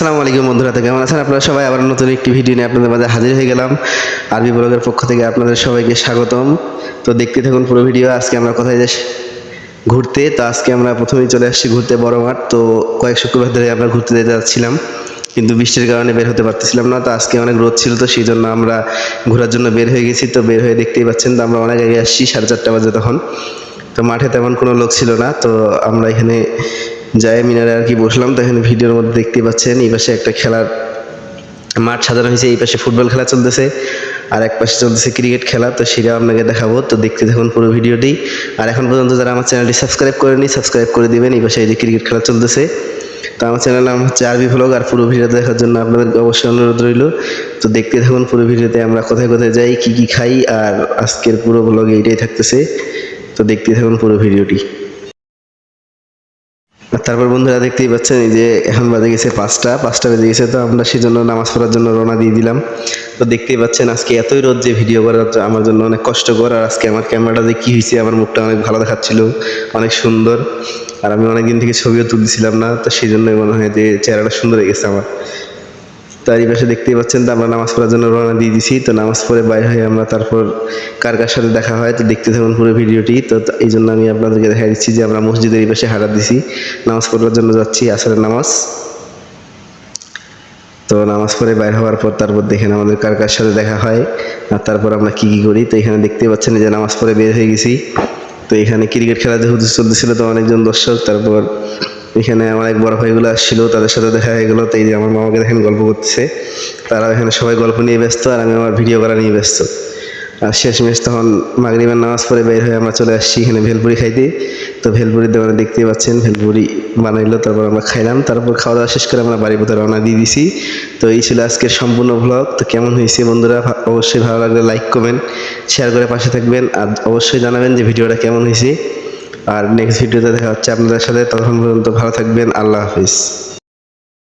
আসসালামু আলাইকুম বন্ধুরা, তো কেমন আছেন আপনারা সবাই? আবার নতুন একটি ভিডিও নিয়ে আপনাদের মাঝে হাজির হয়ে গেলাম। আরবি ব্লগের পক্ষ থেকে আপনাদের সবাইকে স্বাগতম। তো দেখতে থাকুন পুরো ভিডিও। আজকে আমরা কোথায় যাচ্ছি? ঘুরতে। তো আজকে আমরা প্রথমেই চলে আসছি ঘুরতে বড় মাঠ। তো কয়েক শুক্রবার ধরে আমরা ঘুরতে যেতে যাচ্ছিলাম, কিন্তু বৃষ্টির কারণে বের হতে পারতেছিলাম না। তো আজকে অনেক রোদ ছিল, তো সেই জন্য আমরা ঘোরার জন্য বের হয়ে গেছি। তো বের হয়ে দেখতেই পাচ্ছেন, তো আমরা অনেক আগে আসছি, 4:30 বাজে তখন। তো মাঠে তেমন কোনো লোক ছিল না। তো আমরা এখানে যাই মিনারে আর কি বসলাম। তো এখানে ভিডিওর মধ্যে দেখতে পাচ্ছেন এই পাশে একটা খেলার মাঠ সাজানো হয়েছে, এই পাশে ফুটবল খেলা চলতেছে, আর এক পাশে চলতেছে ক্রিকেট খেলা। তো সেটা আপনাকে দেখাবো, তো দেখতে থাকুন পুরো ভিডিওটি। আর এখন পর্যন্ত যারা আমার চ্যানেলটি সাবস্ক্রাইব করেনি, সাবস্ক্রাইব করে দিবেন। এই পাশে এই যে ক্রিকেট খেলা চলতেছে। তো আমার চ্যানেলের নাম হচ্ছে আরবি ভ্লগ, আর পুরো ভিডিও দেখার জন্য আপনাদেরকে অবশ্যই অনুরোধ রইল। তো দেখতে থাকুন পুরো ভিডিওতে আমরা কোথায় কোথায় যাই, কি কি খাই, আর আজকের পুরো ভ্লগে এইটাই থাকতেছে। তো দেখতে থাকুন পুরো ভিডিওটি। আর তারপর বন্ধুরা দেখতেই পাচ্ছেন, এই যে এখন বাজে গেছে 5টা বেজে গেছে। তো আমরা সেই জন্য নামাজ পড়ার জন্য রওনা দিয়ে দিলাম। তো দেখতেই পাচ্ছেন আজকে এতই রোদ যে ভিডিও করা আমার জন্য অনেক কষ্টকর। আর আজকে আমার ক্যামেরাটা যে কি হয়েছে, আমার মুখটা অনেক ভালো দেখাচ্ছিল, অনেক সুন্দর। আর আমি অনেকদিন থেকে ছবিও তুলছিলাম না, তো সেই জন্যই মনে হয় যে চেহারাটা সুন্দর হয়ে গেছে আমার। তার এই পাশে দেখতেই পাচ্ছেন, তো আমরা নামাজ পড়ার জন্য রওনা দিয়ে দিছি। তো নামাজ পড়ে বাইরে হয়ে আমরা তারপর কার কার সাথে দেখা হয়, তো দেখতে থাকুন পুরো ভিডিওটি। তো এই জন্য আমি আপনাদেরকে দেখা দিচ্ছি যে আমরা মসজিদের এই পাশে হাঁটা দিছি, নামাজ পড়ার জন্য যাচ্ছি, আসরের নামাজ। তো নামাজ পড়ে বাইর হওয়ার পর তারপর দেখেন আমাদের কার কার সাথে দেখা হয়, আর তারপর আমরা কি কি করি। তো এখানে দেখতে পাচ্ছেন যে নামাজ পড়ে বের হয়ে গেছি। তো এখানে ক্রিকেট খেলা যেহেতু চলতেছিল, তো অনেকজন দর্শক, তারপর এখানে আমার এক বড় ভাইগুলো আসছিল, তাদের সাথে দেখা হয়ে গেলো। তো এই যে আমার মামাকে দেখেন গল্প করতেছে, তারা এখানে সবাই গল্প নিয়ে ব্যস্ত, আর আমি আমার ভিডিও করা নিয়ে ব্যস্ত। আর শেষমেশ তখন মাগরিবের নামাজ পড়ে বের হয়ে আমরা চলে আসছি এখানে ভেলপুরি খাইতে। তো ভেলপুরির দোকানে দেখতেই পাচ্ছেন ভেলপুরি বানাইলো, তারপর আমরা খাইলাম। তারপর খাওয়া দাওয়া শেষ করে আমরা বাড়ির পথে রওনা দিয়ে দিছি। তো এই ছিল আজকের সম্পূর্ণ ভ্লগ। তো কেমন হয়েছে বন্ধুরা, অবশ্যই ভালো লাগলে লাইক কমেন্ট শেয়ার করে পাশে থাকবেন, আর অবশ্যই জানাবেন যে ভিডিওটা কেমন হয়েছে। আর নেক্সট ভিডিওতে দেখা হচ্ছে আপনাদের সাথে, তখন পর্যন্ত ভালো থাকবেন। আল্লাহ হাফিজ।